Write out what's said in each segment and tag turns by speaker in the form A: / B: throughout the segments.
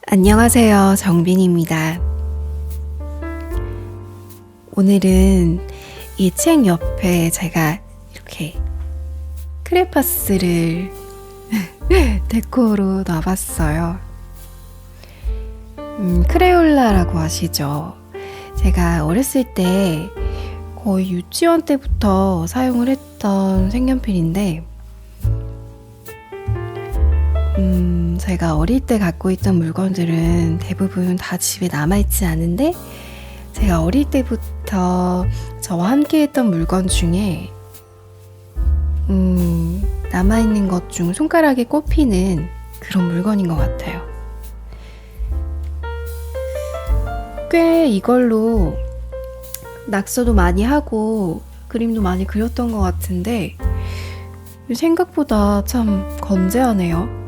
A: 안녕하세요. 정빈입니다. 오늘은 이 책 옆에 제가 이렇게 크레파스를 데코로 놔봤어요. 크레올라라고 아시죠? 제가 어렸을 때 거의 유치원 때부터 사용을 했던 색연필인데 제가 어릴 때 갖고 있던 물건들은 대부분 다 집에 남아있지 않은데 제가 어릴 때부터 저와 함께 했던 물건 중에 남아있는 것 중 손가락에 꼽히는 그런 물건인 것 같아요. 꽤 이걸로 낙서도 많이 하고 그림도 많이 그렸던 것 같은데 생각보다 참 건재하네요.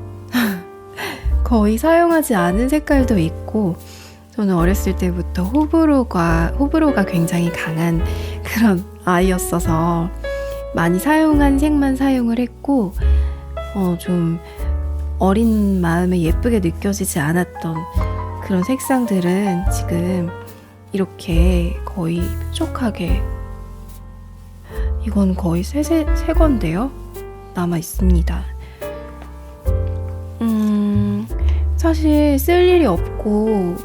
A: 거의 사용하지 않은 색깔도 있고 저는 어렸을 때부터 호불호가 굉장히 강한 그런 아이였어서 많이 사용한 색만 사용을 했고 좀 어린 마음에 예쁘게 느껴지지 않았던 그런 색상들은 지금 이렇게 거의 뾰족하게 이건 거의 새 건데요. 남아 있습니다. 사실 쓸 일이 없고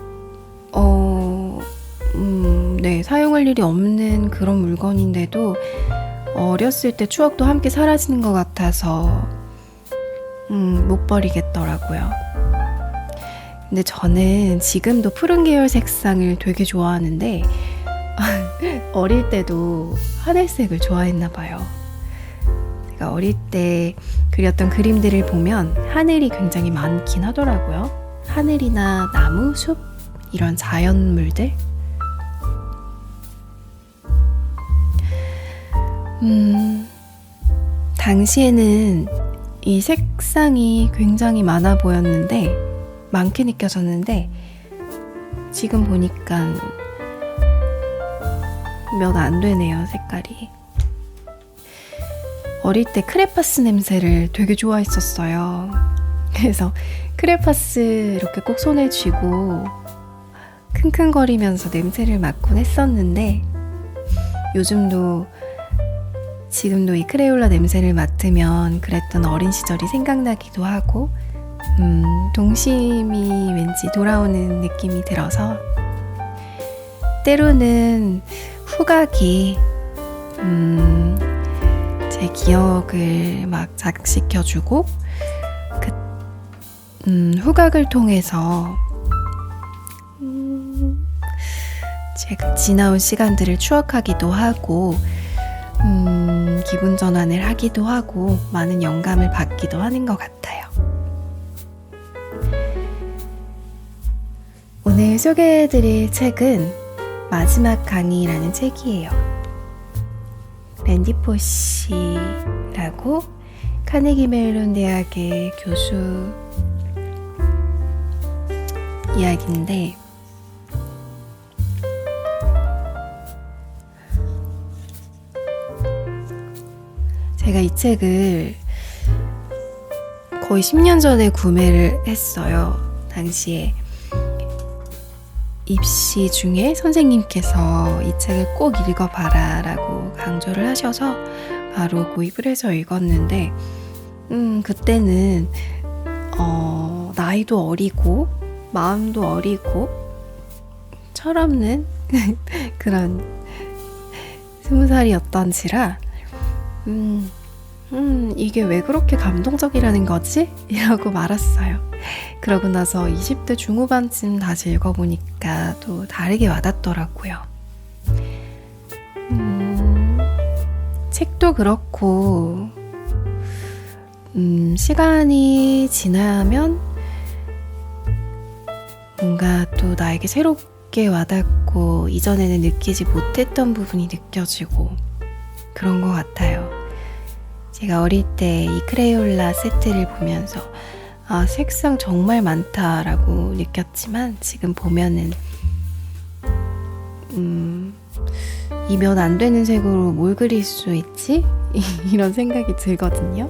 A: 네, 사용할 일이 없는 그런 물건인데도 어렸을 때 추억도 함께 사라지는 것 같아서 못 버리겠더라고요. 근데 저는 지금도 푸른 계열 색상을 되게 좋아하는데 어릴 때도 하늘색을 좋아했나 봐요. 제가 어릴 때 그렸던 그림들을 보면 하늘이 굉장히 많긴 하더라고요. 하늘이나 나무, 숲 이런 자연물들. 당시에는 이 색상이 굉장히 많아 보였는데 많게 느껴졌는데 지금 보니까 몇 안 되네요, 색깔이. 어릴 때 크레파스 냄새를 되게 좋아했었어요. 그래서 크레파스 이렇게 꼭 손에 쥐고 킁킁거리면서 냄새를 맡곤 했었는데 지금도 이 크레올라 냄새를 맡으면 그랬던 어린 시절이 생각나기도 하고 동심이 왠지 돌아오는 느낌이 들어서 때로는 후각이 제 기억을 막 자극시켜주고 후각을 통해서 제가 지나온 시간들을 추억하기도 하고 기분 전환을 하기도 하고 많은 영감을 받기도 하는 것 같아요. 오늘 소개해드릴 책은 마지막 강의라는 책이에요. 랜디 포시라고 카네기 멜론 대학의 교수 이야기인데 제가 이 책을 거의 10년 전에 구매를 했어요. 당시에 입시 중에 선생님께서 이 책을 꼭 읽어봐라 라고 강조를 하셔서 바로 구입을 해서 읽었는데 그때는 나이도 어리고 마음도 어리고 철없는 그런 20살이었던지라 이게 왜 그렇게 감동적이라는 거지? 이러고 말았어요. 그러고 나서 20대 중후반쯤 다시 읽어보니까 또 다르게 와닿더라고요. 책도 그렇고 시간이 지나면 뭔가 또 나에게 새롭게 와닿고 이전에는 느끼지 못했던 부분이 느껴지고 그런 것 같아요. 제가 어릴 때 이 크레올라 세트를 보면서 색상 정말 많다라고 느꼈지만 지금 보면은 이면 안 되는 색으로 뭘 그릴 수 있지? 이런 생각이 들거든요.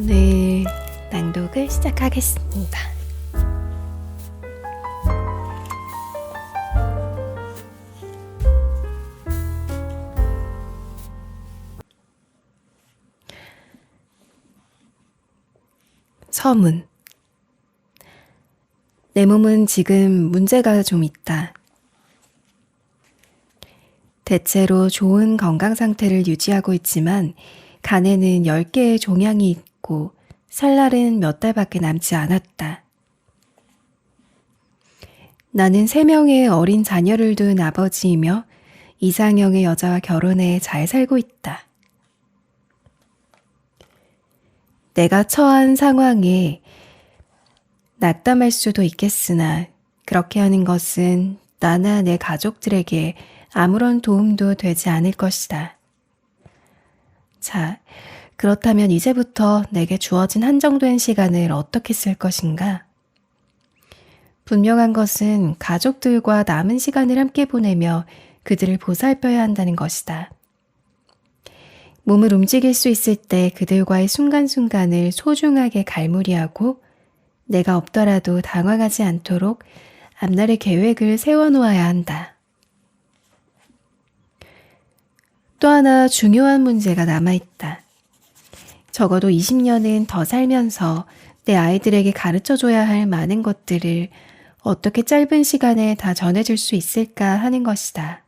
A: 오늘 낭독을 시작하겠습니다. 서문. 내 몸은 지금 문제가 좀 있다. 대체로 좋은 건강 상태를 유지하고 있지만 간에는 10개의 종양이 있고 살 날은 몇 달밖에 남지 않았다. 나는 3명의 어린 자녀를 둔 아버지이며 이상형의 여자와 결혼해 잘 살고 있다. 내가 처한 상황에 낙담할 수도 있겠으나 그렇게 하는 것은 나나 내 가족들에게 아무런 도움도 되지 않을 것이다. 자, 그렇다면 이제부터 내게 주어진 한정된 시간을 어떻게 쓸 것인가? 분명한 것은 가족들과 남은 시간을 함께 보내며 그들을 보살펴야 한다는 것이다. 몸을 움직일 수 있을 때 그들과의 순간순간을 소중하게 갈무리하고 내가 없더라도 당황하지 않도록 앞날의 계획을 세워놓아야 한다. 또 하나 중요한 문제가 남아있다. 적어도 20년은 더 살면서 내 아이들에게 가르쳐줘야 할 많은 것들을 어떻게 짧은 시간에 다 전해줄 수 있을까 하는 것이다.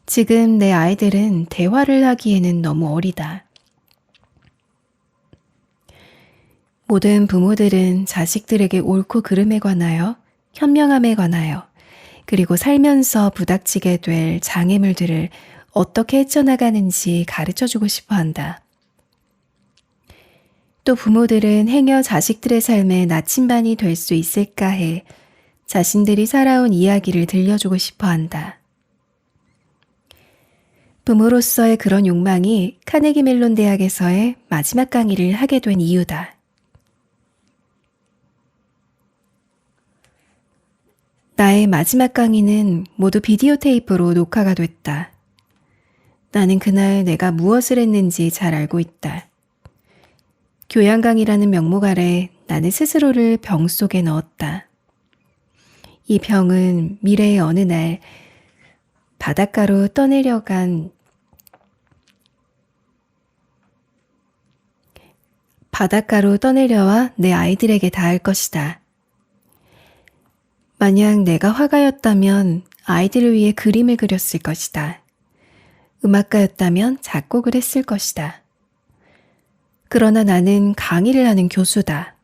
A: 지금 내 아이들은 대화를 하기에는 너무 어리다. 모든 부모들은 자식들에게 옳고 그름에 관하여, 현명함에 관하여, 그리고 살면서 부닥치게 될 장애물들을 어떻게 헤쳐나가는지 가르쳐주고 싶어 한다. 또 부모들은 행여 자식들의 삶에 나침반이 될 수 있을까 해 자신들이 살아온 이야기를 들려주고 싶어 한다. 부모로서의 그런 욕망이 카네기 멜론 대학에서의 마지막 강의를 하게 된 이유다. 나의 마지막 강의는 모두 비디오 테이프로 녹화가 됐다. 나는 그날 내가 무엇을 했는지 잘 알고 있다. 교양 강의라는 명목 아래 나는 스스로를 병 속에 넣었다. 이 병은 미래의 어느 날 바닷가로 떠내려와 내 아이들에게 닿을 것이다. 만약 내가 화가였다면 아이들을 위해 그림을 그렸을 것이다. 음악가였다면 작곡을 했을 것이다. 그러나 나는 강의를 하는 교수다.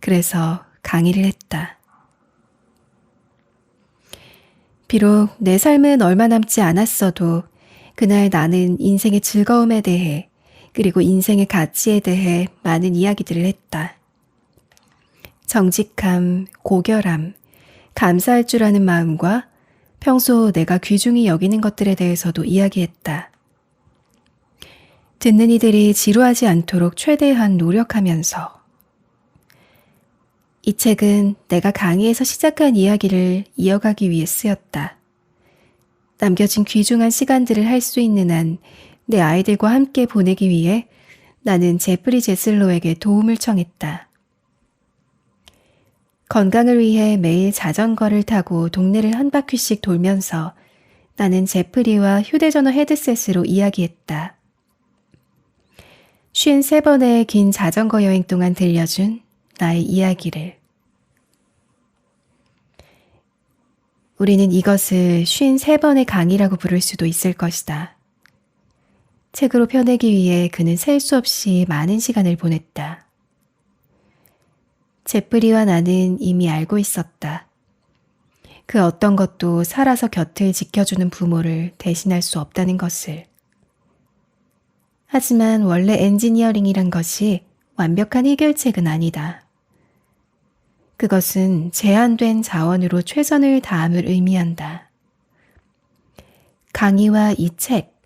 A: 그래서 강의를 했다. 비록 내 삶은 얼마 남지 않았어도 그날 나는 인생의 즐거움에 대해 그리고 인생의 가치에 대해 많은 이야기들을 했다. 정직함, 고결함, 감사할 줄 아는 마음과 평소 내가 귀중히 여기는 것들에 대해서도 이야기했다. 듣는 이들이 지루하지 않도록 최대한 노력하면서. 이 책은 내가 강의에서 시작한 이야기를 이어가기 위해 쓰였다. 남겨진 귀중한 시간들을 할 수 있는 한 내 아이들과 함께 보내기 위해 나는 제프리 제슬로에게 도움을 청했다. 건강을 위해 매일 자전거를 타고 동네를 한 바퀴씩 돌면서 나는 제프리와 휴대전화 헤드셋으로 이야기했다. 53번의 긴 자전거 여행 동안 들려준 나의 이야기를. 우리는 이것을 53번의 강의라고 부를 수도 있을 것이다. 책으로 펴내기 위해 그는 셀 수 없이 많은 시간을 보냈다. 제프리와 나는 이미 알고 있었다. 그 어떤 것도 살아서 곁을 지켜주는 부모를 대신할 수 없다는 것을. 하지만 원래 엔지니어링이란 것이 완벽한 해결책은 아니다. 그것은 제한된 자원으로 최선을 다함을 의미한다. 강의와 이 책,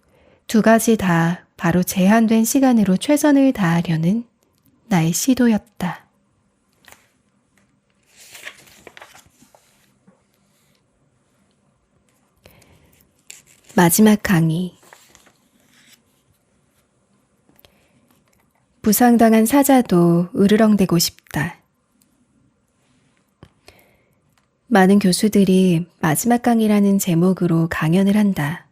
A: 두 가지 다 바로 제한된 시간으로 최선을 다하려는 나의 시도였다. 마지막 강의. 부상당한 사자도 으르렁대고 싶다. 많은 교수들이 마지막 강의라는 제목으로 강연을 한다.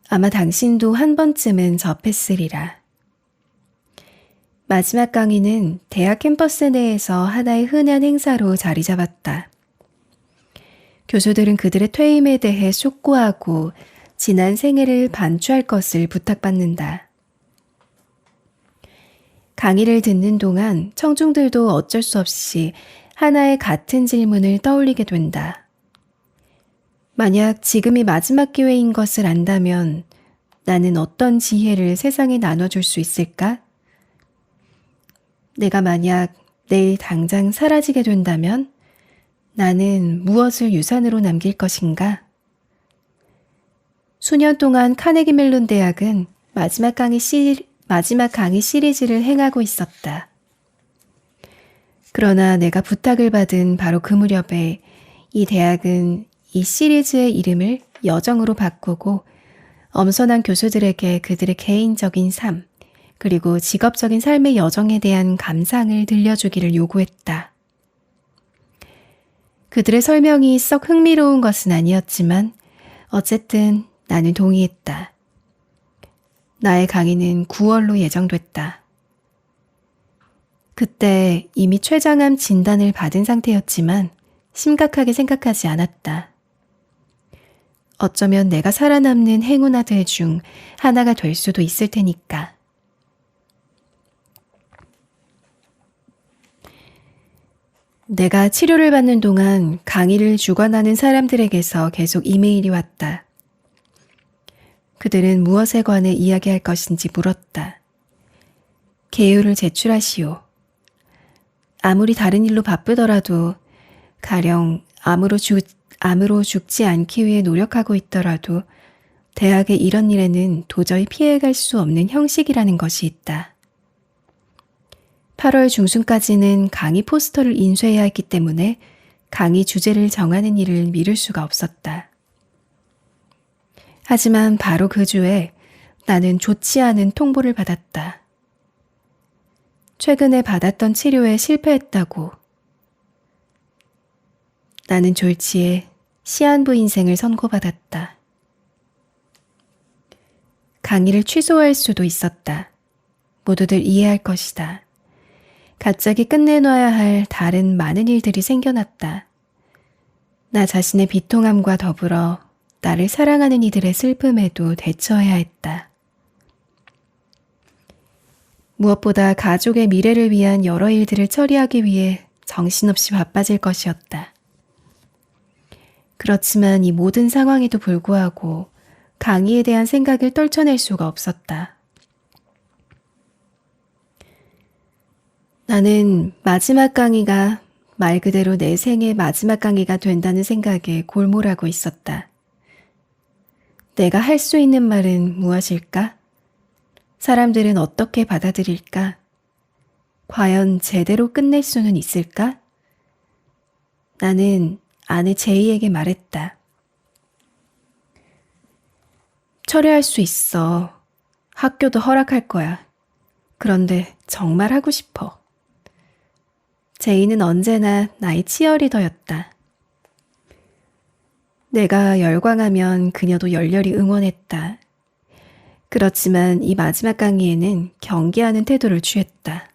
A: 아마 당신도 한 번쯤은 접했으리라. 마지막 강의는 대학 캠퍼스 내에서 하나의 흔한 행사로 자리 잡았다. 교수들은 그들의 퇴임에 대해 촉구하고 지난 생애를 반추할 것을 부탁받는다. 강의를 듣는 동안 청중들도 어쩔 수 없이 하나의 같은 질문을 떠올리게 된다. 만약 지금이 마지막 기회인 것을 안다면 나는 어떤 지혜를 세상에 나눠줄 수 있을까? 내가 만약 내일 당장 사라지게 된다면 나는 무엇을 유산으로 남길 것인가? 수년 동안 카네기 멜론 대학은 마지막 강의 시리즈를 행하고 있었다. 그러나 내가 부탁을 받은 바로 그 무렵에 이 대학은 이 시리즈의 이름을 여정으로 바꾸고 엄선한 교수들에게 그들의 개인적인 삶, 그리고 직업적인 삶의 여정에 대한 감상을 들려주기를 요구했다. 그들의 설명이 썩 흥미로운 것은 아니었지만 어쨌든 나는 동의했다. 나의 강의는 9월로 예정됐다. 그때 이미 췌장암 진단을 받은 상태였지만 심각하게 생각하지 않았다. 어쩌면 내가 살아남는 행운아들 중 하나가 될 수도 있을 테니까. 내가 치료를 받는 동안 강의를 주관하는 사람들에게서 계속 이메일이 왔다. 그들은 무엇에 관해 이야기할 것인지 물었다. 개요를 제출하시오. 아무리 다른 일로 바쁘더라도 가령 암으로 죽지 않기 위해 노력하고 있더라도 대학의 이런 일에는 도저히 피해갈 수 없는 형식이라는 것이 있다. 8월 중순까지는 강의 포스터를 인쇄해야 했기 때문에 강의 주제를 정하는 일을 미룰 수가 없었다. 하지만 바로 그 주에 나는 좋지 않은 통보를 받았다. 최근에 받았던 치료에 실패했다고. 나는 졸지에 시한부 인생을 선고받았다. 강의를 취소할 수도 있었다. 모두들 이해할 것이다. 갑자기 끝내놔야 할 다른 많은 일들이 생겨났다. 나 자신의 비통함과 더불어 나를 사랑하는 이들의 슬픔에도 대처해야 했다. 무엇보다 가족의 미래를 위한 여러 일들을 처리하기 위해 정신없이 바빠질 것이었다. 그렇지만 이 모든 상황에도 불구하고 강의에 대한 생각을 떨쳐낼 수가 없었다. 나는 마지막 강의가 말 그대로 내 생의 마지막 강의가 된다는 생각에 골몰하고 있었다. 내가 할 수 있는 말은 무엇일까? 사람들은 어떻게 받아들일까? 과연 제대로 끝낼 수는 있을까? 나는 아내 제이에게 말했다. 철회할 수 있어. 학교도 허락할 거야. 그런데 정말 하고 싶어. 제이는 언제나 나의 치어리더였다. 내가 열광하면 그녀도 열렬히 응원했다. 그렇지만 이 마지막 강의에는 경계하는 태도를 취했다.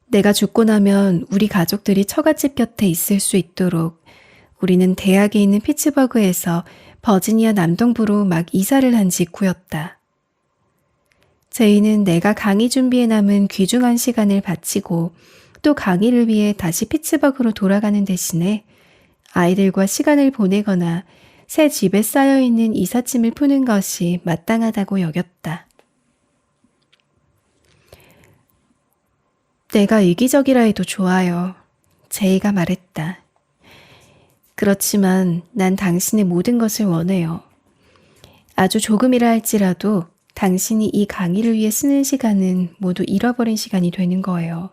A: 내가 죽고 나면 우리 가족들이 처갓집 곁에 있을 수 있도록 우리는 대학에 있는 피츠버그에서 버지니아 남동부로 막 이사를 한 직후였다. 제이는 내가 강의 준비에 남은 귀중한 시간을 바치고 또 강의를 위해 다시 피츠버그로 돌아가는 대신에 아이들과 시간을 보내거나 새 집에 쌓여있는 이삿짐을 푸는 것이 마땅하다고 여겼다. 내가 이기적이라 해도 좋아요. 제이가 말했다. 그렇지만 난 당신의 모든 것을 원해요. 아주 조금이라 할지라도 당신이 이 강의를 위해 쓰는 시간은 모두 잃어버린 시간이 되는 거예요.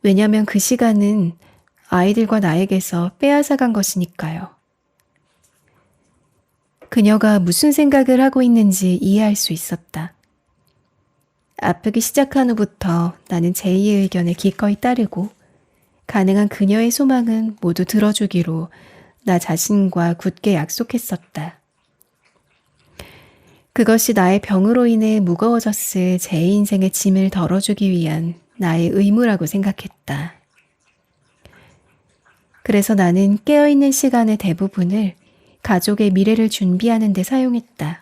A: 왜냐하면 그 시간은 아이들과 나에게서 빼앗아간 것이니까요. 그녀가 무슨 생각을 하고 있는지 이해할 수 있었다. 아프기 시작한 후부터 나는 제이의 의견을 기꺼이 따르고 가능한 그녀의 소망은 모두 들어주기로 나 자신과 굳게 약속했었다. 그것이 나의 병으로 인해 무거워졌을 제이 인생의 짐을 덜어주기 위한 나의 의무라고 생각했다. 그래서 나는 깨어있는 시간의 대부분을 가족의 미래를 준비하는 데 사용했다.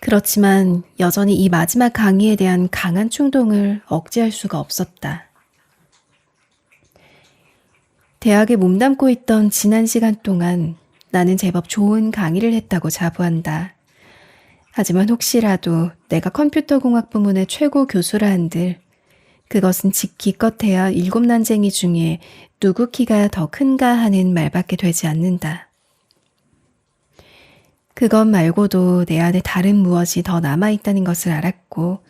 A: 그렇지만 여전히 이 마지막 강의에 대한 강한 충동을 억제할 수가 없었다. 대학에 몸담고 있던 지난 시간 동안 나는 제법 좋은 강의를 했다고 자부한다. 하지만 혹시라도 내가 컴퓨터공학 부문의 최고 교수라 한들 그것은 기껏해야 7난쟁이 중에 누구 키가 더 큰가 하는 말밖에 되지 않는다. 그것 말고도 내 안에 다른 무엇이 더 남아있다는 것을 알았고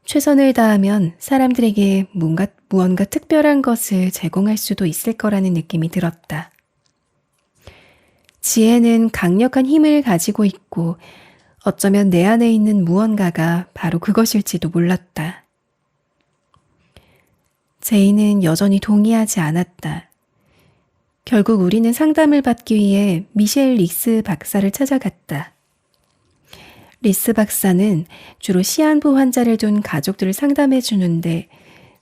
A: 최선을 다하면 사람들에게 무언가 특별한 것을 제공할 수도 있을 거라는 느낌이 들었다. 지혜는 강력한 힘을 가지고 있고 어쩌면 내 안에 있는 무언가가 바로 그것일지도 몰랐다. 제이는 여전히 동의하지 않았다. 결국 우리는 상담을 받기 위해 미셸 리스 박사를 찾아갔다. 리스 박사는 주로 시한부 환자를 둔 가족들을 상담해 주는데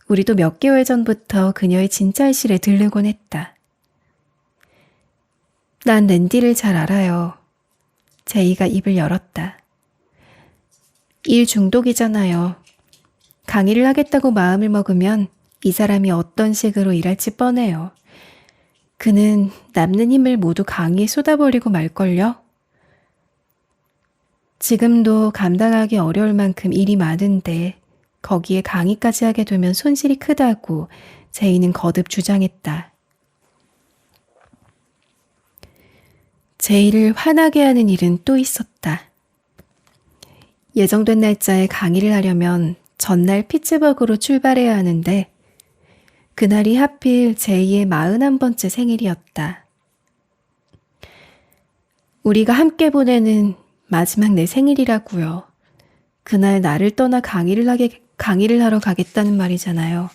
A: 우리도 몇 개월 전부터 그녀의 진찰실에 들르곤 했다. 난 랜디를 잘 알아요. 제이가 입을 열었다. 일 중독이잖아요. 강의를 하겠다고 마음을 먹으면 이 사람이 어떤 식으로 일할지 뻔해요. 그는 남는 힘을 모두 강의에 쏟아버리고 말걸요? 지금도 감당하기 어려울 만큼 일이 많은데 거기에 강의까지 하게 되면 손실이 크다고 제이는 거듭 주장했다. 제이를 화나게 하는 일은 또 있었다. 예정된 날짜에 강의를 하려면 전날 피츠버그로 출발해야 하는데 그날이 하필 제이의 41번째 생일이었다. 우리가 함께 보내는 마지막 내 생일이라고요. 그날 나를 떠나 강의를 하러 가겠다는 말이잖아요.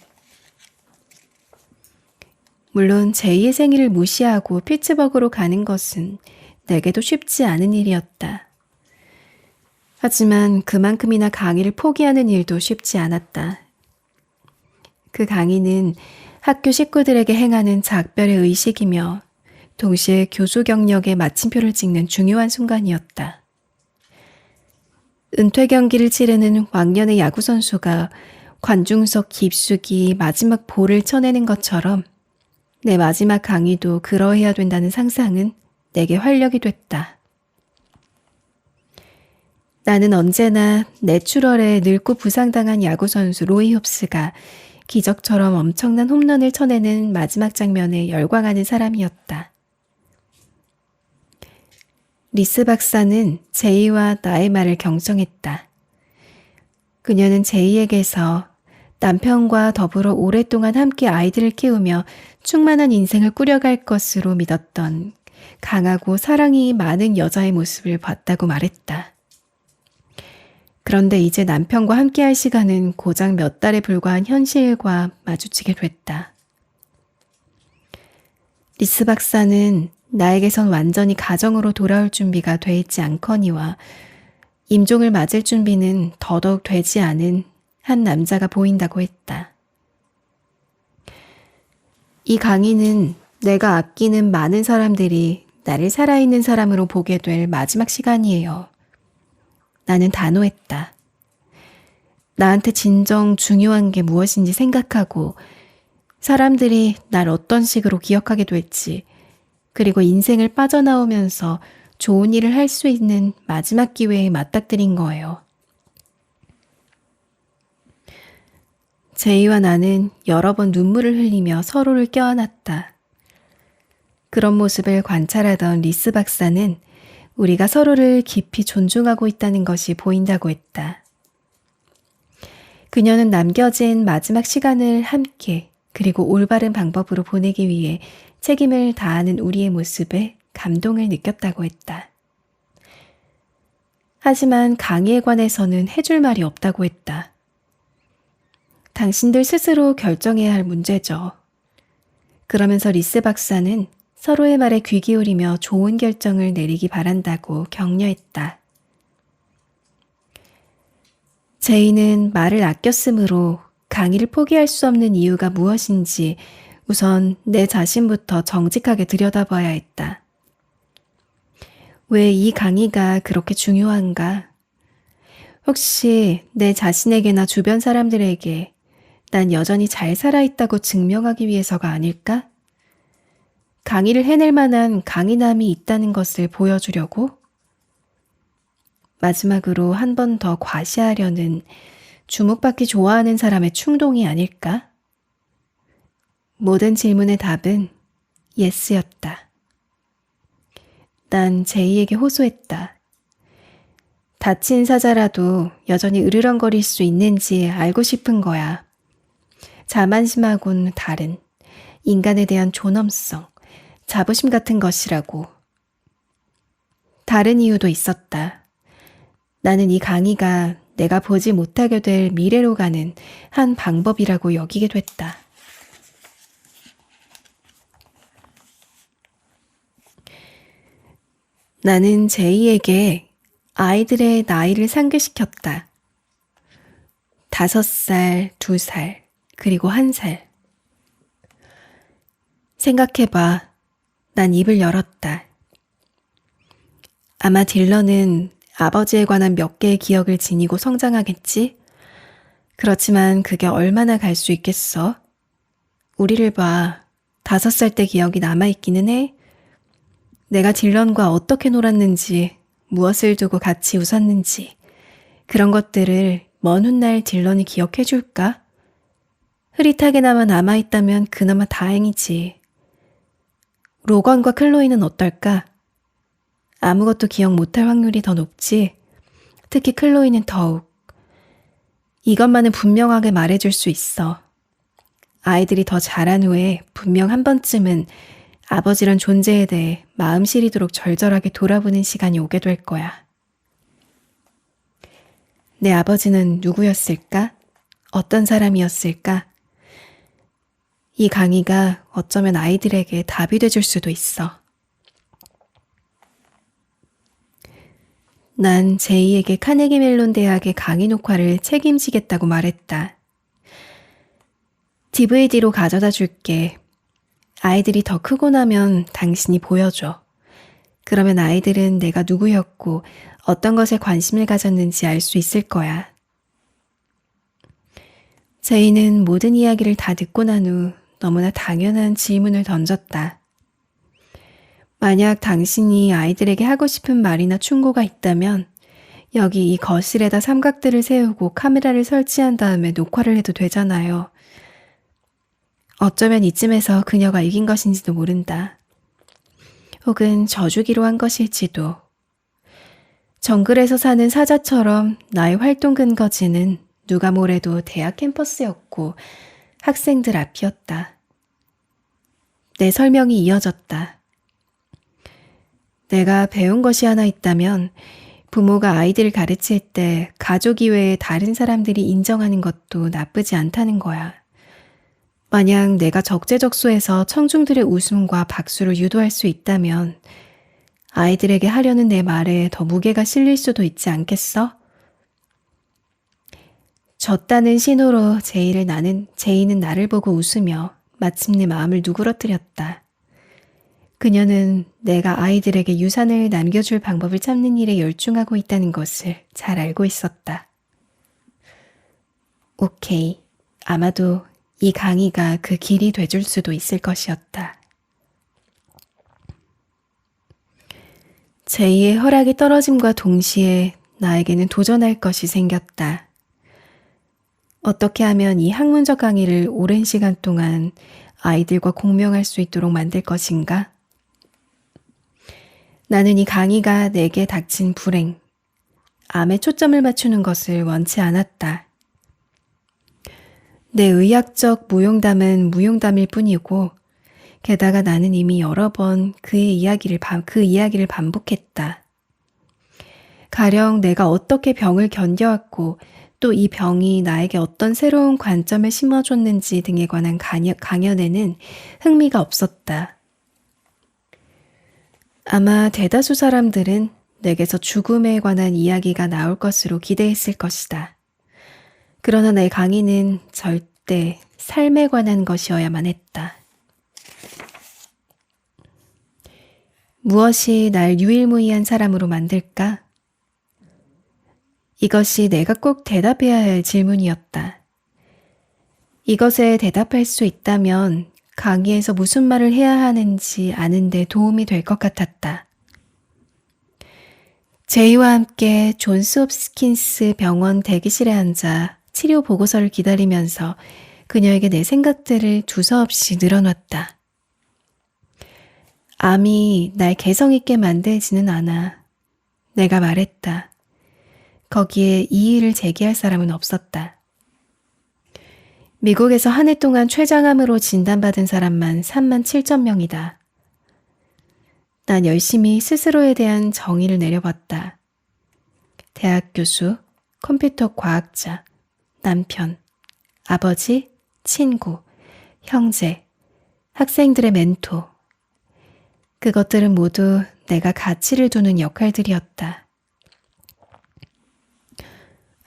A: 물론 제이의 생일을 무시하고 피츠버그로 가는 것은 내게도 쉽지 않은 일이었다. 하지만 그만큼이나 강의를 포기하는 일도 쉽지 않았다. 그 강의는 학교 식구들에게 행하는 작별의 의식이며 동시에 교수 경력의 마침표를 찍는 중요한 순간이었다. 은퇴 경기를 치르는 왕년의 야구선수가 관중석 깊숙이 마지막 볼을 쳐내는 것처럼 내 마지막 강의도 그러해야 된다는 상상은 내게 활력이 됐다. 나는 언제나 내추럴에 늙고 부상당한 야구선수 로이 홉스가 기적처럼 엄청난 홈런을 쳐내는 마지막 장면에 열광하는 사람이었다. 리스 박사는 제이와 나의 말을 경청했다. 그녀는 제이에게서 남편과 더불어 오랫동안 함께 아이들을 키우며 충만한 인생을 꾸려갈 것으로 믿었던 강하고 사랑이 많은 여자의 모습을 봤다고 말했다. 그런데 이제 남편과 함께할 시간은 고작 몇 달에 불과한 현실과 마주치게 됐다. 리스 박사는 나에게선 완전히 가정으로 돌아올 준비가 돼 있지 않거니와 임종을 맞을 준비는 더더욱 되지 않은 한 남자가 보인다고 했다. 이 강의는 내가 아끼는 많은 사람들이 나를 살아있는 사람으로 보게 될 마지막 시간이에요. 나는 단호했다. 나한테 진정 중요한 게 무엇인지 생각하고 사람들이 날 어떤 식으로 기억하게 될지 그리고 인생을 빠져나오면서 좋은 일을 할 수 있는 마지막 기회에 맞닥뜨린 거예요. 제이와 나는 여러 번 눈물을 흘리며 서로를 껴안았다. 그런 모습을 관찰하던 리스 박사는 우리가 서로를 깊이 존중하고 있다는 것이 보인다고 했다. 그녀는 남겨진 마지막 시간을 함께 그리고 올바른 방법으로 보내기 위해 책임을 다하는 우리의 모습에 감동을 느꼈다고 했다. 하지만 강의에 관해서는 해줄 말이 없다고 했다. 당신들 스스로 결정해야 할 문제죠. 그러면서 리스 박사는 서로의 말에 귀 기울이며 좋은 결정을 내리기 바란다고 격려했다. 제이는 말을 아껴 쓰므로 강의를 포기할 수 없는 이유가 무엇인지 우선 내 자신부터 정직하게 들여다봐야 했다. 왜 이 강의가 그렇게 중요한가? 혹시 내 자신에게나 주변 사람들에게 난 여전히 잘 살아있다고 증명하기 위해서가 아닐까? 강의를 해낼 만한 강인함이 있다는 것을 보여주려고? 마지막으로 한 번 더 과시하려는 주목받기 좋아하는 사람의 충동이 아닐까? 모든 질문의 답은 예스였다. 난 제이에게 호소했다. 다친 사자라도 여전히 으르렁거릴 수 있는지 알고 싶은 거야. 자만심하고는 다른 인간에 대한 존엄성, 자부심 같은 것이라고. 다른 이유도 있었다. 나는 이 강의가 내가 보지 못하게 될 미래로 가는 한 방법이라고 여기게 됐다. 나는 제이에게 아이들의 나이를 상기시켰다. 5살, 2살, 그리고 1살. 생각해봐. 난 입을 열었다. 아마 딜런은 아버지에 관한 몇 개의 기억을 지니고 성장하겠지? 그렇지만 그게 얼마나 갈 수 있겠어? 우리를 봐. 5살 때 기억이 남아있기는 해? 내가 딜런과 어떻게 놀았는지, 무엇을 두고 같이 웃었는지, 그런 것들을 먼 훗날 딜런이 기억해 줄까? 흐릿하게나마 남아있다면 그나마 다행이지. 로건과 클로이는 어떨까? 아무것도 기억 못할 확률이 더 높지. 특히 클로이는 더욱. 이것만은 분명하게 말해줄 수 있어. 아이들이 더 자란 후에 분명 한 번쯤은 아버지란 존재에 대해 마음 시리도록 절절하게 돌아보는 시간이 오게 될 거야. 내 아버지는 누구였을까? 어떤 사람이었을까? 이 강의가 어쩌면 아이들에게 답이 돼줄 수도 있어. 난 제이에게 카네기 멜론 대학의 강의 녹화를 책임지겠다고 말했다. DVD로 가져다 줄게. 아이들이 더 크고 나면 당신이 보여줘. 그러면 아이들은 내가 누구였고 어떤 것에 관심을 가졌는지 알 수 있을 거야. 제이는 모든 이야기를 다 듣고 난 후 너무나 당연한 질문을 던졌다. 만약 당신이 아이들에게 하고 싶은 말이나 충고가 있다면 여기 이 거실에다 삼각대를 세우고 카메라를 설치한 다음에 녹화를 해도 되잖아요. 어쩌면 이쯤에서 그녀가 이긴 것인지도 모른다. 혹은 져주기로 한 것일지도. 정글에서 사는 사자처럼 나의 활동 근거지는 누가 뭐래도 대학 캠퍼스였고 학생들 앞이었다. 내 설명이 이어졌다. 내가 배운 것이 하나 있다면 부모가 아이들을 가르칠 때 가족 이외에 다른 사람들이 인정하는 것도 나쁘지 않다는 거야. 만약 내가 적재적소에서 청중들의 웃음과 박수를 유도할 수 있다면 아이들에게 하려는 내 말에 더 무게가 실릴 수도 있지 않겠어? 졌다는 신호로 제이는 나를 보고 웃으며 마침내 마음을 누그러뜨렸다. 그녀는 내가 아이들에게 유산을 남겨줄 방법을 찾는 일에 열중하고 있다는 것을 잘 알고 있었다. 오케이. 아마도 이 강의가 그 길이 돼줄 수도 있을 것이었다. 제이의 허락이 떨어짐과 동시에 나에게는 도전할 것이 생겼다. 어떻게 하면 이 학문적 강의를 오랜 시간 동안 아이들과 공명할 수 있도록 만들 것인가? 나는 이 강의가 내게 닥친 불행, 암에 초점을 맞추는 것을 원치 않았다. 내 의학적 무용담은 무용담일 뿐이고 게다가 나는 이미 여러 번 그 이야기를 반복했다. 가령 내가 어떻게 병을 견뎌왔고 또 이 병이 나에게 어떤 새로운 관점을 심어줬는지 등에 관한 강연에는 흥미가 없었다. 아마 대다수 사람들은 내게서 죽음에 관한 이야기가 나올 것으로 기대했을 것이다. 그러나 내 강의는 절대 삶에 관한 것이어야만 했다. 무엇이 날 유일무이한 사람으로 만들까? 이것이 내가 꼭 대답해야 할 질문이었다. 이것에 대답할 수 있다면 강의에서 무슨 말을 해야 하는지 아는 데 도움이 될 것 같았다. 제이와 함께 존스 홉킨스 병원 대기실에 앉아 치료 보고서를 기다리면서 그녀에게 내 생각들을 두서없이 늘어놨다. 암이 날 개성 있게 만들지는 않아. 내가 말했다. 거기에 이의를 제기할 사람은 없었다. 미국에서 한 해 동안 췌장암으로 진단받은 사람만 37,000명이다. 난 열심히 스스로에 대한 정의를 내려봤다. 대학 교수, 컴퓨터 과학자, 남편, 아버지, 친구, 형제, 학생들의 멘토. 그것들은 모두 내가 가치를 두는 역할들이었다.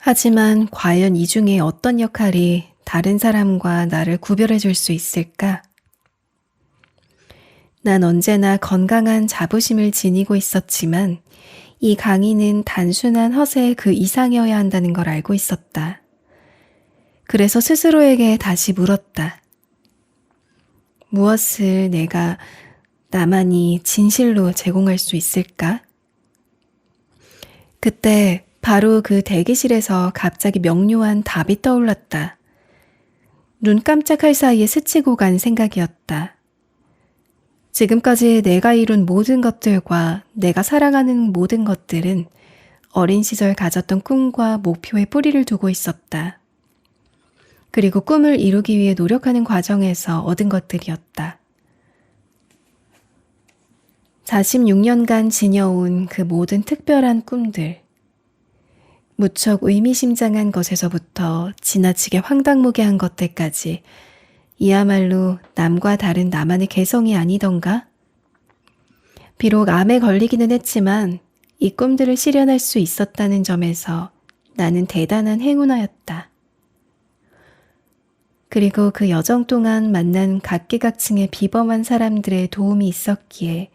A: 하지만 과연 이 중에 어떤 역할이 다른 사람과 나를 구별해 줄 수 있을까? 난 언제나 건강한 자부심을 지니고 있었지만 이 강의는 단순한 허세의 그 이상이어야 한다는 걸 알고 있었다. 그래서 스스로에게 다시 물었다. 무엇을 내가 나만이 진실로 제공할 수 있을까? 그때 바로 그 대기실에서 갑자기 명료한 답이 떠올랐다. 눈 깜짝할 사이에 스치고 간 생각이었다. 지금까지 내가 이룬 모든 것들과 내가 사랑하는 모든 것들은 어린 시절 가졌던 꿈과 목표에 뿌리를 두고 있었다. 그리고 꿈을 이루기 위해 노력하는 과정에서 얻은 것들이었다. 46년간 지녀온 그 모든 특별한 꿈들, 무척 의미심장한 것에서부터 지나치게 황당무계한 것들까지 이야말로 남과 다른 나만의 개성이 아니던가? 비록 암에 걸리기는 했지만 이 꿈들을 실현할 수 있었다는 점에서 나는 대단한 행운아였다. 그리고 그 여정 동안 만난 각기각층의 비범한 사람들의 도움이 있었기에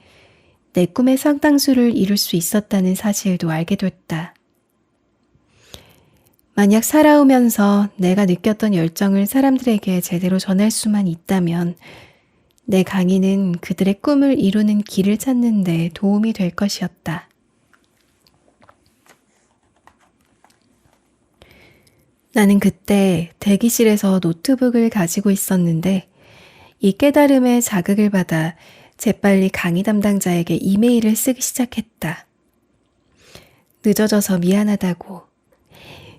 A: 내 꿈의 상당수를 이룰 수 있었다는 사실도 알게 됐다. 만약 살아오면서 내가 느꼈던 열정을 사람들에게 제대로 전할 수만 있다면 내 강의는 그들의 꿈을 이루는 길을 찾는 데 도움이 될 것이었다. 나는 그때 대기실에서 노트북을 가지고 있었는데 이 깨달음의 자극을 받아 재빨리 강의 담당자에게 이메일을 쓰기 시작했다. 늦어져서 미안하다고.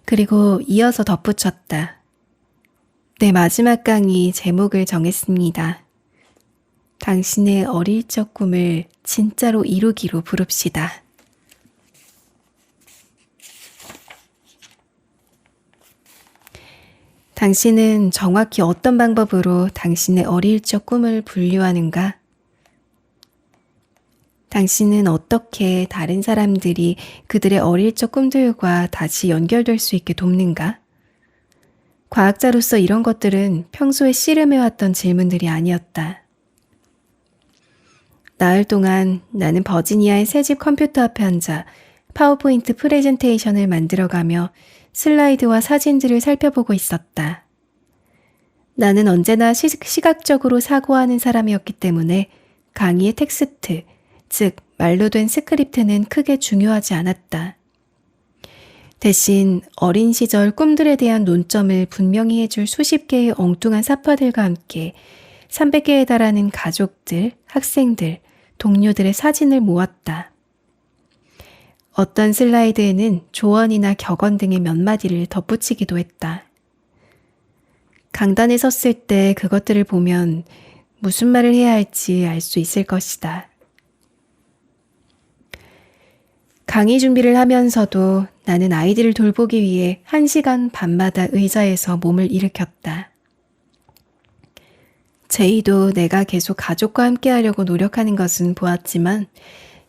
A: 그리고 이어서 덧붙였다. 내 마지막 강의 제목을 정했습니다. 당신의 어릴 적 꿈을 진짜로 이루기로 부릅시다. 당신은 정확히 어떤 방법으로 당신의 어릴 적 꿈을 분류하는가? 당신은 어떻게 다른 사람들이 그들의 어릴 적 꿈들과 다시 연결될 수 있게 돕는가? 과학자로서 이런 것들은 평소에 씨름해왔던 질문들이 아니었다. 나흘 동안 나는 버지니아의 새집 컴퓨터 앞에 앉아 파워포인트 프레젠테이션을 만들어가며 슬라이드와 사진들을 살펴보고 있었다. 나는 언제나 시각적으로 사고하는 사람이었기 때문에 강의의 텍스트, 즉 말로 된 스크립트는 크게 중요하지 않았다. 대신 어린 시절 꿈들에 대한 논점을 분명히 해줄 수십 개의 엉뚱한 사파들과 함께 300개에 달하는 가족들, 학생들, 동료들의 사진을 모았다. 어떤 슬라이드에는 조언이나 격언 등의 몇 마디를 덧붙이기도 했다. 강단에 섰을 때 그것들을 보면 무슨 말을 해야 할지 알 수 있을 것이다. 강의 준비를 하면서도 나는 아이들을 돌보기 위해 1시간 반마다 의자에서 몸을 일으켰다. 제이도 내가 계속 가족과 함께 하려고 노력하는 것은 보았지만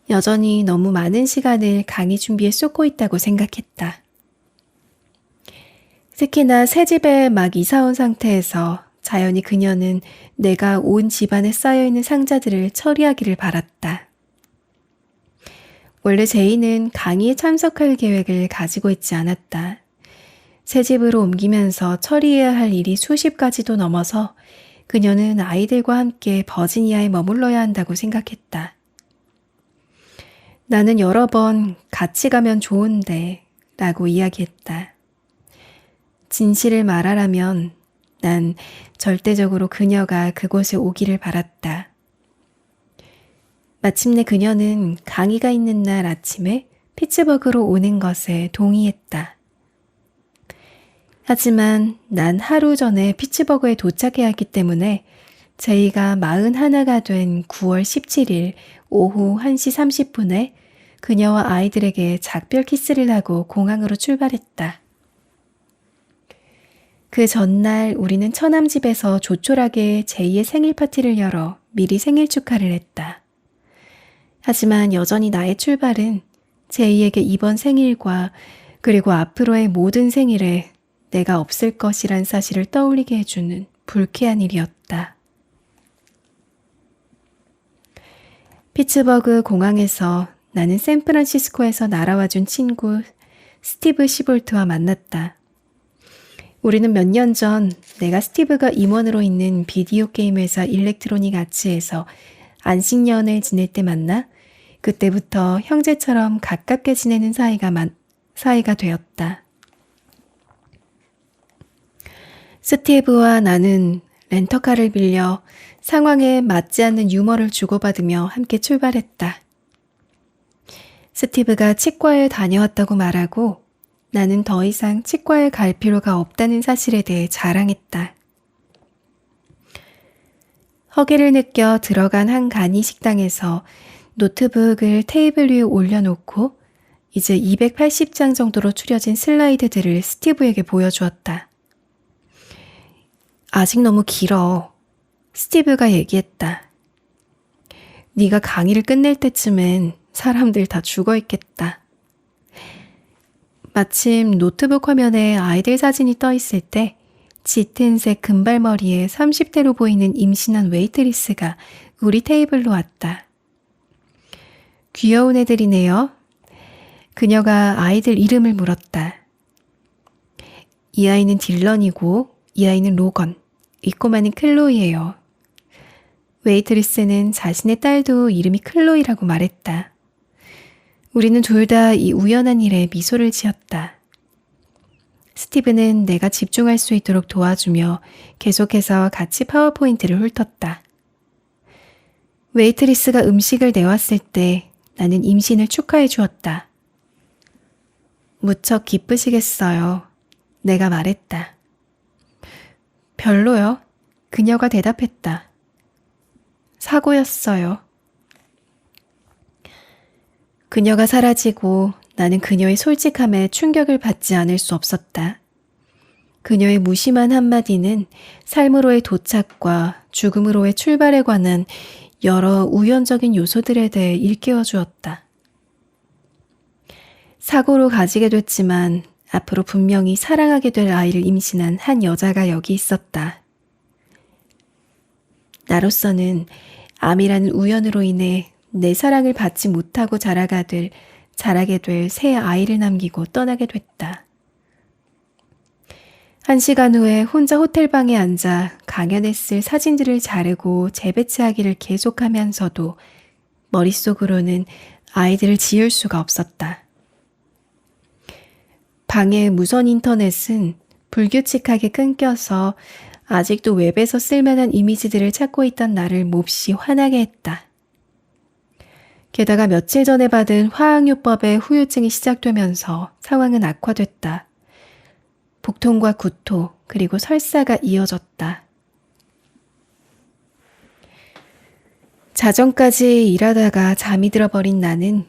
A: 여전히 너무 많은 시간을 강의 준비에 쏟고 있다고 생각했다. 특히나 새 집에 막 이사 온 상태에서 자연히 그녀는 내가 온 집안에 쌓여있는 상자들을 처리하기를 바랐다. 원래 제이는 강의에 참석할 계획을 가지고 있지 않았다. 새 집으로 옮기면서 처리해야 할 일이 수십 가지도 넘어서 그녀는 아이들과 함께 버지니아에 머물러야 한다고 생각했다. 나는 여러 번 같이 가면 좋은데 라고 이야기했다. 진실을 말하라면 난 절대적으로 그녀가 그곳에 오기를 바랐다. 마침내 그녀는 강의가 있는 날 아침에 피츠버그로 오는 것에 동의했다. 하지만 난 하루 전에 피츠버그에 도착해야 했기 때문에 제이가 41가 된 9월 17일 오후 1시 30분에 그녀와 아이들에게 작별 키스를 하고 공항으로 출발했다. 그 전날 우리는 처남집에서 조촐하게 제이의 생일 파티를 열어 미리 생일 축하를 했다. 하지만 여전히 나의 출발은 제이에게 이번 생일과 그리고 앞으로의 모든 생일에 내가 없을 것이란 사실을 떠올리게 해주는 불쾌한 일이었다. 피츠버그 공항에서 나는 샌프란시스코에서 날아와준 친구 스티브 시볼트와 만났다. 우리는 몇 년 전 내가 스티브가 임원으로 있는 비디오 게임 회사 일렉트로닉 아츠에서 안식년을 지낼 때 만나 그때부터 형제처럼 가깝게 지내는 사이가 되었다. 스티브와 나는 렌터카를 빌려 상황에 맞지 않는 유머를 주고받으며 함께 출발했다. 스티브가 치과에 다녀왔다고 말하고 나는 더 이상 치과에 갈 필요가 없다는 사실에 대해 자랑했다. 허기를 느껴 들어간 한 간이 식당에서 노트북을 테이블 위에 올려놓고 이제 280장 정도로 추려진 슬라이드들을 스티브에게 보여주었다. 아직 너무 길어. 스티브가 얘기했다. 네가 강의를 끝낼 때쯤엔 사람들 다 죽어있겠다. 마침 노트북 화면에 아이들 사진이 떠 있을 때 짙은색 금발머리에 30대로 보이는 임신한 웨이트리스가 우리 테이블로 왔다. 귀여운 애들이네요. 그녀가 아이들 이름을 물었다. 이 아이는 딜런이고 이 아이는 로건, 이 꼬마는 클로이예요. 웨이트리스는 자신의 딸도 이름이 클로이라고 말했다. 우리는 둘 다 이 우연한 일에 미소를 지었다. 스티브는 내가 집중할 수 있도록 도와주며 계속해서 같이 파워포인트를 훑었다. 웨이트리스가 음식을 내왔을 때 나는 임신을 축하해 주었다. 무척 기쁘시겠어요. 내가 말했다. 별로요. 그녀가 대답했다. 사고였어요. 그녀가 사라지고 나는 그녀의 솔직함에 충격을 받지 않을 수 없었다. 그녀의 무심한 한마디는 삶으로의 도착과 죽음으로의 출발에 관한 여러 우연적인 요소들에 대해 일깨워 주었다. 사고로 가지게 됐지만 앞으로 분명히 사랑하게 될 아이를 임신한 한 여자가 여기 있었다. 나로서는 암이라는 우연으로 인해 내 사랑을 받지 못하고 자라게 될 새 아이를 남기고 떠나게 됐다. 1시간 후에 혼자 호텔방에 앉아 강연에 쓸 사진들을 자르고 재배치하기를 계속하면서도 머릿속으로는 아이들을 지울 수가 없었다. 방의 무선 인터넷은 불규칙하게 끊겨서 아직도 웹에서 쓸만한 이미지들을 찾고 있던 나를 몹시 화나게 했다. 게다가 며칠 전에 받은 화학요법의 후유증이 시작되면서 상황은 악화됐다. 복통과 구토, 그리고 설사가 이어졌다. 자정까지 일하다가 잠이 들어버린 나는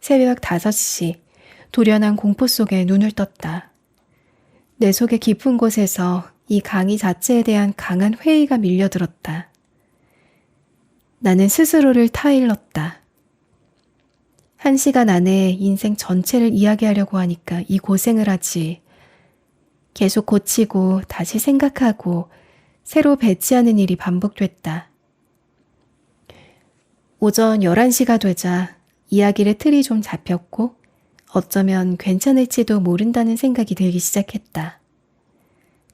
A: 새벽 5시 돌연한 공포 속에 눈을 떴다. 내 속의 깊은 곳에서 이 강의 자체에 대한 강한 회의가 밀려들었다. 나는 스스로를 타일렀다. 1시간 안에 인생 전체를 이야기하려고 하니까 이 고생을 하지. 계속 고치고 다시 생각하고 새로 배치하는 일이 반복됐다. 오전 11시가 되자 이야기의 틀이 좀 잡혔고 어쩌면 괜찮을지도 모른다는 생각이 들기 시작했다.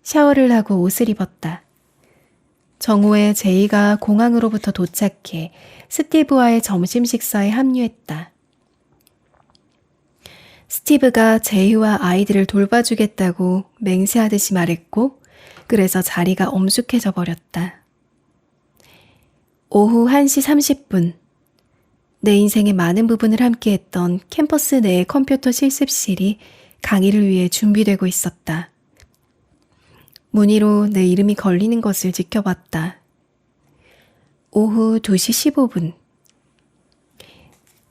A: 샤워를 하고 옷을 입었다. 정오에 제이가 공항으로부터 도착해 스티브와의 점심 식사에 합류했다. 스티브가 제이와 아이들을 돌봐주겠다고 맹세하듯이 말했고 그래서 자리가 엄숙해져 버렸다. 오후 1시 30분 내 인생의 많은 부분을 함께했던 캠퍼스 내의 컴퓨터 실습실이 강의를 위해 준비되고 있었다. 문의로 내 이름이 걸리는 것을 지켜봤다. 오후 2시 15분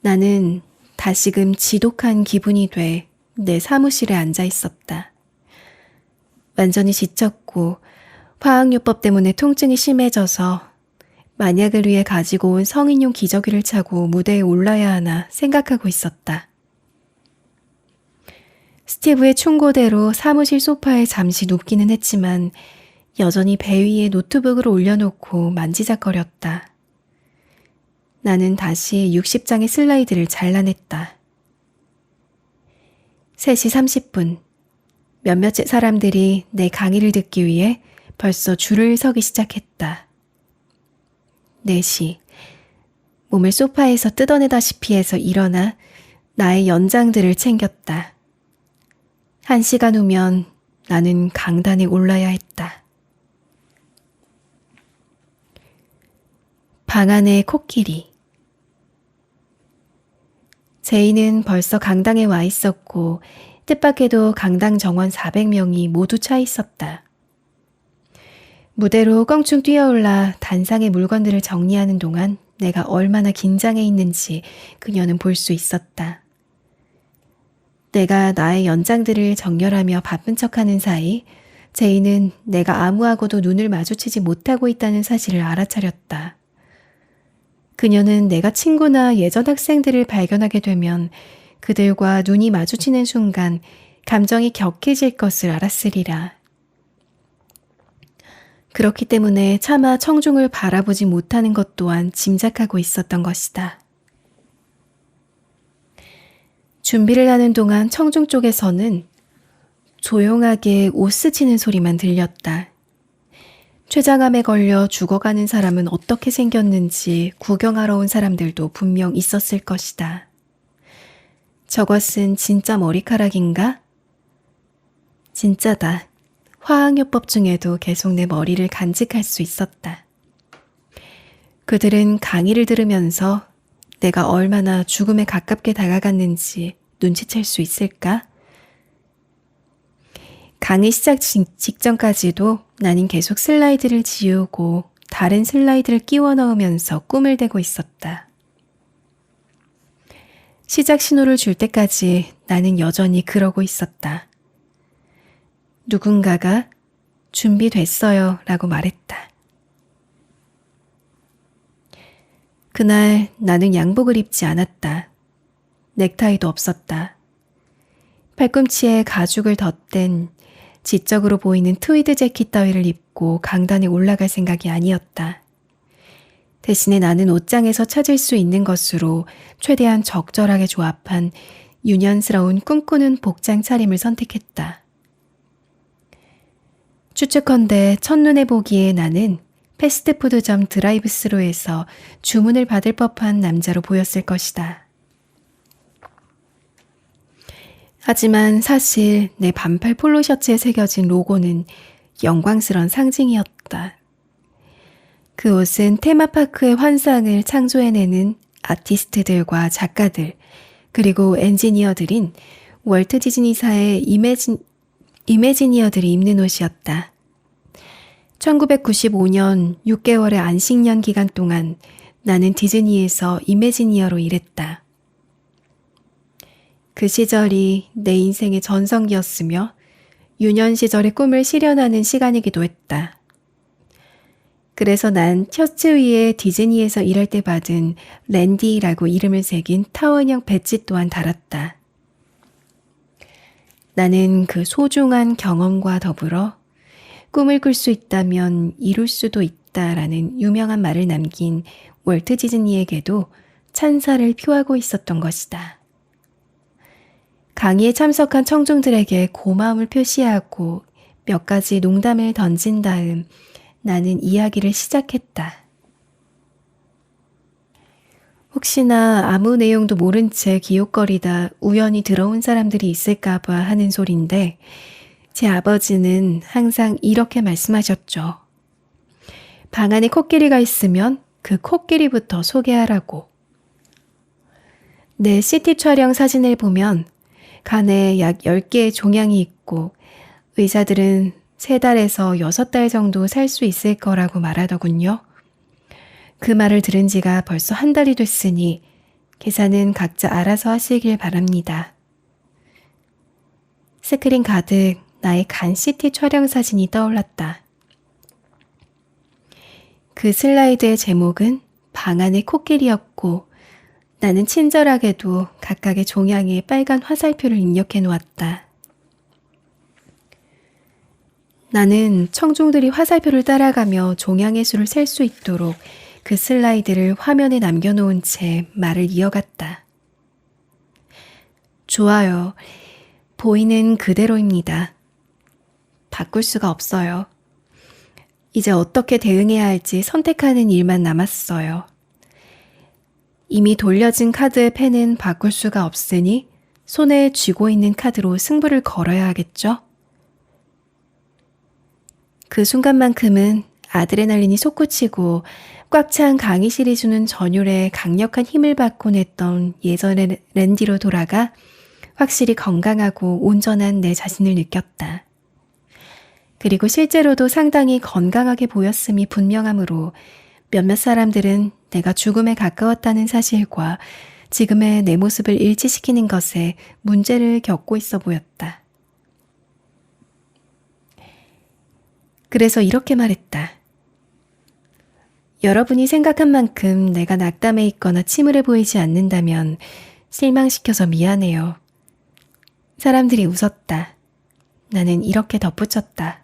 A: 나는 다시금 지독한 기분이 돼 내 사무실에 앉아 있었다. 완전히 지쳤고 화학요법 때문에 통증이 심해져서 만약을 위해 가지고 온 성인용 기저귀를 차고 무대에 올라야 하나 생각하고 있었다. 스티브의 충고대로 사무실 소파에 잠시 눕기는 했지만 여전히 배 위에 노트북을 올려놓고 만지작거렸다. 나는 다시 60장의 슬라이드를 잘라냈다. 3시 30분 몇몇의 사람들이 내 강의를 듣기 위해 벌써 줄을 서기 시작했다. 4시 몸을 소파에서 뜯어내다시피 해서 일어나 나의 연장들을 챙겼다. 1시간 후면 나는 강단에 올라야 했다. 방 안의 코끼리. 제이는 벌써 강당에 와 있었고 뜻밖에도 강당 정원 400명이 모두 차 있었다. 무대로 껑충 뛰어올라 단상의 물건들을 정리하는 동안 내가 얼마나 긴장해 있는지 그녀는 볼 수 있었다. 내가 나의 연장들을 정렬하며 바쁜 척하는 사이 제이는 내가 아무하고도 눈을 마주치지 못하고 있다는 사실을 알아차렸다. 그녀는 내가 친구나 예전 학생들을 발견하게 되면 그들과 눈이 마주치는 순간 감정이 격해질 것을 알았으리라. 그렇기 때문에 차마 청중을 바라보지 못하는 것 또한 짐작하고 있었던 것이다. 준비를 하는 동안 청중 쪽에서는 조용하게 옷 스치는 소리만 들렸다. 췌장암에 걸려 죽어가는 사람은 어떻게 생겼는지 구경하러 온 사람들도 분명 있었을 것이다. 저것은 진짜 머리카락인가? 진짜다. 화학요법 중에도 계속 내 머리를 간직할 수 있었다. 그들은 강의를 들으면서 내가 얼마나 죽음에 가깝게 다가갔는지 눈치챌 수 있을까? 강의 시작 직전까지도 나는 계속 슬라이드를 지우고 다른 슬라이드를 끼워 넣으면서 꿈을 대고 있었다. 시작 신호를 줄 때까지 나는 여전히 그러고 있었다. 누군가가 준비됐어요 라고 말했다. 그날 나는 양복을 입지 않았다. 넥타이도 없었다. 팔꿈치에 가죽을 덧댄 지적으로 보이는 트위드 재킷 따위를 입고 강단에 올라갈 생각이 아니었다. 대신에 나는 옷장에서 찾을 수 있는 것으로 최대한 적절하게 조합한 유년스러운 꿈꾸는 복장 차림을 선택했다. 추측컨대 첫눈에 보기에 나는 패스트푸드점 드라이브스루에서 주문을 받을 법한 남자로 보였을 것이다. 하지만 사실 내 반팔 폴로 셔츠에 새겨진 로고는 영광스러운 상징이었다. 그 옷은 테마파크의 환상을 창조해내는 아티스트들과 작가들, 그리고 엔지니어들인 월트 디즈니사의 이매지니어들이 입는 옷이었다. 1995년 6개월의 안식년 기간 동안 나는 디즈니에서 이매지니어로 일했다. 그 시절이 내 인생의 전성기였으며 유년 시절의 꿈을 실현하는 시간이기도 했다. 그래서 난 셔츠 위에 디즈니에서 일할 때 받은 랜디라고 이름을 새긴 타원형 배지 또한 달았다. 나는 그 소중한 경험과 더불어 꿈을 꿀 수 있다면 이룰 수도 있다라는 유명한 말을 남긴 월트 디즈니에게도 찬사를 표하고 있었던 것이다. 강의에 참석한 청중들에게 고마움을 표시하고 몇 가지 농담을 던진 다음 나는 이야기를 시작했다. 혹시나 아무 내용도 모른 채 기웃거리다 우연히 들어온 사람들이 있을까봐 하는 소린데 제 아버지는 항상 이렇게 말씀하셨죠. 방 안에 코끼리가 있으면 그 코끼리부터 소개하라고. 내 CT 촬영 사진을 보면 간에 약 10개의 종양이 있고 의사들은 3달에서 6달 정도 살 수 있을 거라고 말하더군요. 그 말을 들은 지가 벌써 1달이 됐으니 계산은 각자 알아서 하시길 바랍니다. 스크린 가득 나의 간 CT 촬영 사진이 떠올랐다. 그 슬라이드의 제목은 방 안의 코끼리였고 나는 친절하게도 각각의 종양에 빨간 화살표를 입력해 놓았다. 나는 청중들이 화살표를 따라가며 종양의 수를 셀 수 있도록 그 슬라이드를 화면에 남겨놓은 채 말을 이어갔다. 좋아요. 보이는 그대로입니다. 바꿀 수가 없어요. 이제 어떻게 대응해야 할지 선택하는 일만 남았어요. 이미 돌려진 카드의 펜은 바꿀 수가 없으니 손에 쥐고 있는 카드로 승부를 걸어야 하겠죠? 그 순간만큼은 아드레날린이 솟구치고 꽉 찬 강의실이 주는 전율에 강력한 힘을 받곤 했던 예전의 랜디로 돌아가 확실히 건강하고 온전한 내 자신을 느꼈다. 그리고 실제로도 상당히 건강하게 보였음이 분명하므로 몇몇 사람들은 내가 죽음에 가까웠다는 사실과 지금의 내 모습을 일치시키는 것에 문제를 겪고 있어 보였다. 그래서 이렇게 말했다. 여러분이 생각한 만큼 내가 낙담해 있거나 침울해 보이지 않는다면 실망시켜서 미안해요. 사람들이 웃었다. 나는 이렇게 덧붙였다.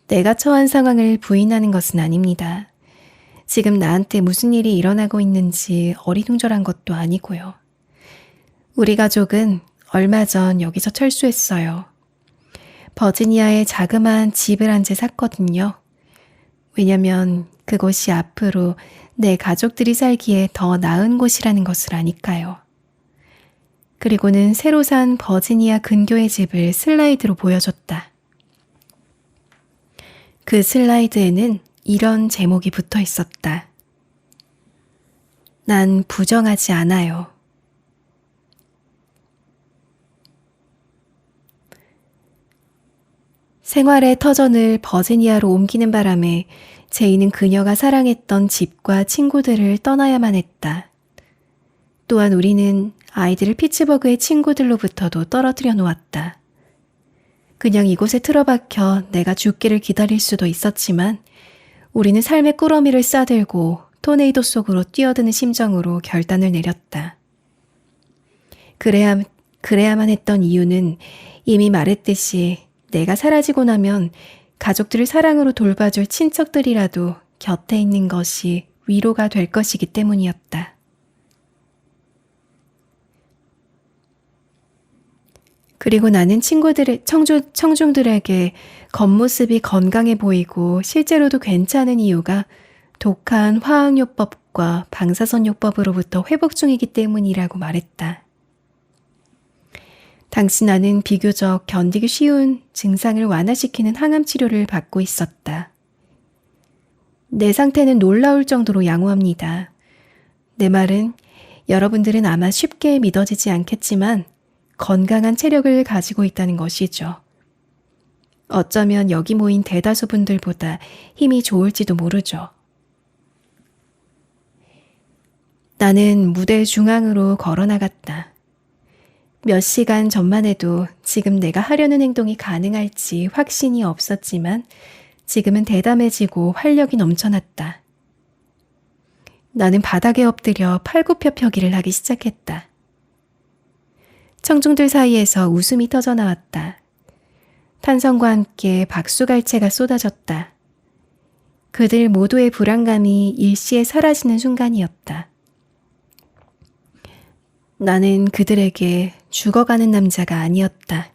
A: 내가 처한 상황을 부인하는 것은 아닙니다. 지금 나한테 무슨 일이 일어나고 있는지 어리둥절한 것도 아니고요. 우리 가족은 얼마 전 여기서 철수했어요. 버지니아에 자그마한 집을 한 채 샀거든요. 왜냐면 그곳이 앞으로 내 가족들이 살기에 더 나은 곳이라는 것을 아니까요. 그리고는 새로 산 버지니아 근교의 집을 슬라이드로 보여줬다. 그 슬라이드에는 이런 제목이 붙어 있었다. 난 부정하지 않아요. 생활의 터전을 버지니아로 옮기는 바람에 제이는 그녀가 사랑했던 집과 친구들을 떠나야만 했다. 또한 우리는 아이들을 피츠버그의 친구들로부터도 떨어뜨려 놓았다. 그냥 이곳에 틀어박혀 내가 죽기를 기다릴 수도 있었지만 우리는 삶의 꾸러미를 싸들고 토네이도 속으로 뛰어드는 심정으로 결단을 내렸다. 그래야만 했던 이유는 이미 말했듯이 내가 사라지고 나면 가족들을 사랑으로 돌봐줄 친척들이라도 곁에 있는 것이 위로가 될 것이기 때문이었다. 그리고 나는 청중들에게 겉모습이 건강해 보이고 실제로도 괜찮은 이유가 독한 화학요법과 방사선요법으로부터 회복 중이기 때문이라고 말했다. 당시 나는 비교적 견디기 쉬운 증상을 완화시키는 항암 치료를 받고 있었다. 내 상태는 놀라울 정도로 양호합니다. 내 말은 여러분들은 아마 쉽게 믿어지지 않겠지만 건강한 체력을 가지고 있다는 것이죠. 어쩌면 여기 모인 대다수 분들보다 힘이 좋을지도 모르죠. 나는 무대 중앙으로 걸어나갔다. 몇 시간 전만 해도 지금 내가 하려는 행동이 가능할지 확신이 없었지만 지금은 대담해지고 활력이 넘쳐났다. 나는 바닥에 엎드려 팔굽혀펴기를 하기 시작했다. 청중들 사이에서 웃음이 터져 나왔다. 탄성과 함께 박수갈채가 쏟아졌다. 그들 모두의 불안감이 일시에 사라지는 순간이었다. 나는 그들에게 죽어가는 남자가 아니었다.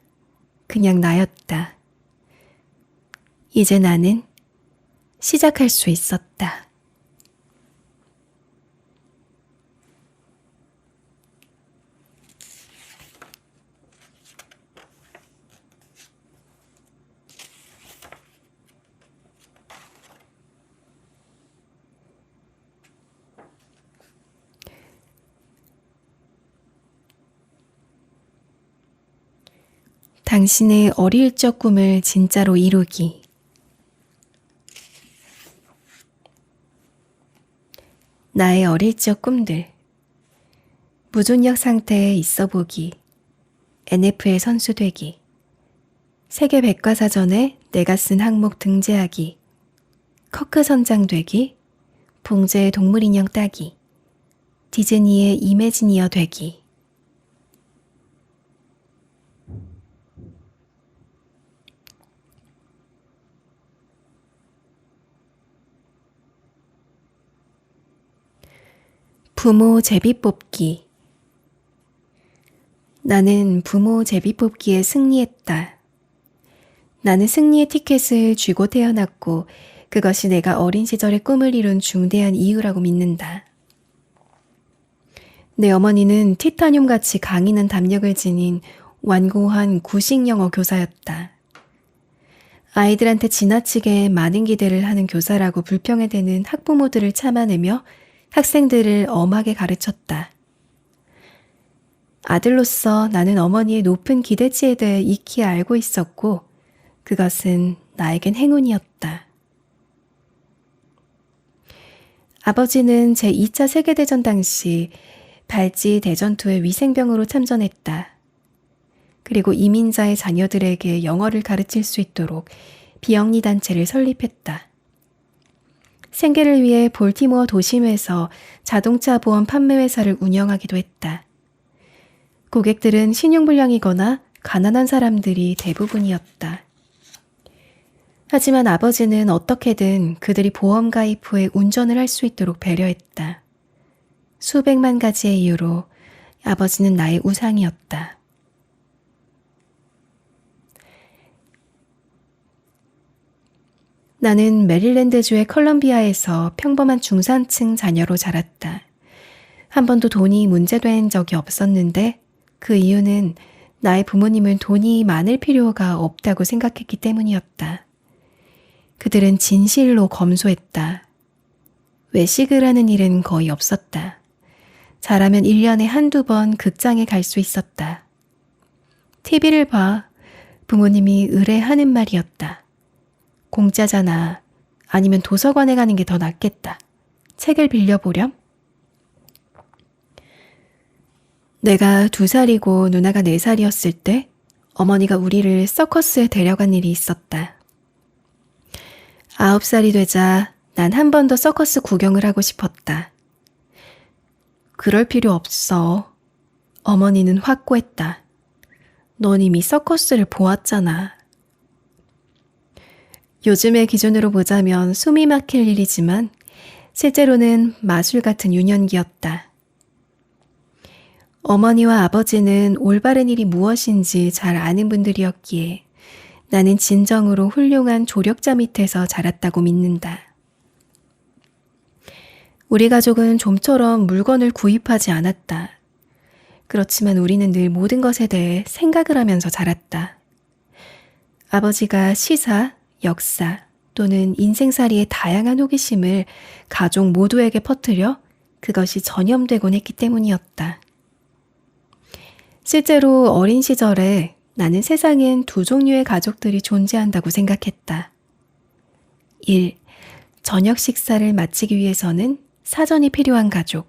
A: 그냥 나였다. 이제 나는 시작할 수 있었다. 당신의 어릴 적 꿈을 진짜로 이루기. 나의 어릴 적 꿈들. 무중력 상태에 있어 보기. NFL 선수 되기. 세계 백과사전에 내가 쓴 항목 등재하기. 커크 선장 되기. 봉제의 동물인형 따기. 디즈니의 이매지니어 되기. 부모 제비 뽑기. 나는 부모 제비 뽑기에 승리했다. 나는 승리의 티켓을 쥐고 태어났고 그것이 내가 어린 시절의 꿈을 이룬 중대한 이유라고 믿는다. 내 어머니는 티타늄같이 강인한 담력을 지닌 완고한 구식 영어 교사였다. 아이들한테 지나치게 많은 기대를 하는 교사라고 불평에 대는 학부모들을 참아내며 학생들을 엄하게 가르쳤다. 아들로서 나는 어머니의 높은 기대치에 대해 익히 알고 있었고 그것은 나에겐 행운이었다. 아버지는 제2차 세계대전 당시 발지 대전투에 위생병으로 참전했다. 그리고 이민자의 자녀들에게 영어를 가르칠 수 있도록 비영리 단체를 설립했다. 생계를 위해 볼티모어 도심에서 자동차 보험 판매 회사를 운영하기도 했다. 고객들은 신용불량이거나 가난한 사람들이 대부분이었다. 하지만 아버지는 어떻게든 그들이 보험 가입 후에 운전을 할 수 있도록 배려했다. 수백만 가지의 이유로 아버지는 나의 우상이었다. 나는 메릴랜드주의 컬럼비아에서 평범한 중산층 자녀로 자랐다. 한 번도 돈이 문제된 적이 없었는데 그 이유는 나의 부모님은 돈이 많을 필요가 없다고 생각했기 때문이었다. 그들은 진실로 검소했다. 외식을 하는 일은 거의 없었다. 잘하면 1년에 한두 번 극장에 갈 수 있었다. TV를 봐. 부모님이 의뢰하는 말이었다. 공짜잖아. 아니면 도서관에 가는 게 더 낫겠다. 책을 빌려보렴? 내가 2살이고 누나가 4살이었을 때 어머니가 우리를 서커스에 데려간 일이 있었다. 9살이 되자 난 한 번 더 서커스 구경을 하고 싶었다. 그럴 필요 없어. 어머니는 확고했다. 넌 이미 서커스를 보았잖아. 요즘의 기준으로 보자면 숨이 막힐 일이지만 실제로는 마술 같은 유년기였다. 어머니와 아버지는 올바른 일이 무엇인지 잘 아는 분들이었기에 나는 진정으로 훌륭한 조력자 밑에서 자랐다고 믿는다. 우리 가족은 좀처럼 물건을 구입하지 않았다. 그렇지만 우리는 늘 모든 것에 대해 생각을 하면서 자랐다. 아버지가 시사, 역사 또는 인생살이의 다양한 호기심을 가족 모두에게 퍼뜨려 그것이 전염되곤 했기 때문이었다. 실제로 어린 시절에 나는 세상엔 2 종류의 가족들이 존재한다고 생각했다. 1. 저녁 식사를 마치기 위해서는 사전이 필요한 가족.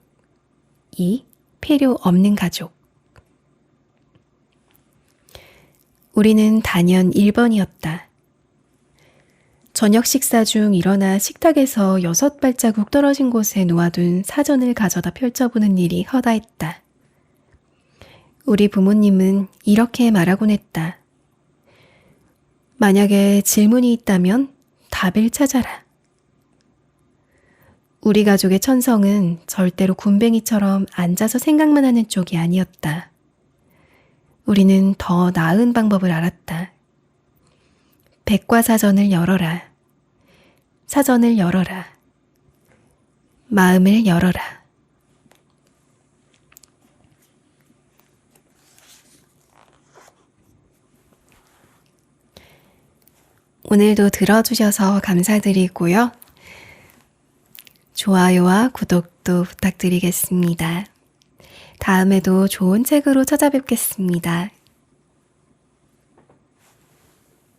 A: 2. 필요 없는 가족. 우리는 단연 1번이었다. 저녁 식사 중 일어나 식탁에서 6발자국 떨어진 곳에 놓아둔 사전을 가져다 펼쳐보는 일이 허다했다. 우리 부모님은 이렇게 말하곤 했다. 만약에 질문이 있다면 답을 찾아라. 우리 가족의 천성은 절대로 군뱅이처럼 앉아서 생각만 하는 쪽이 아니었다. 우리는 더 나은 방법을 알았다. 백과사전을 열어라. 사전을 열어라. 마음을 열어라. 오늘도 들어주셔서 감사드리고요. 좋아요와 구독도 부탁드리겠습니다. 다음에도 좋은 책으로 찾아뵙겠습니다.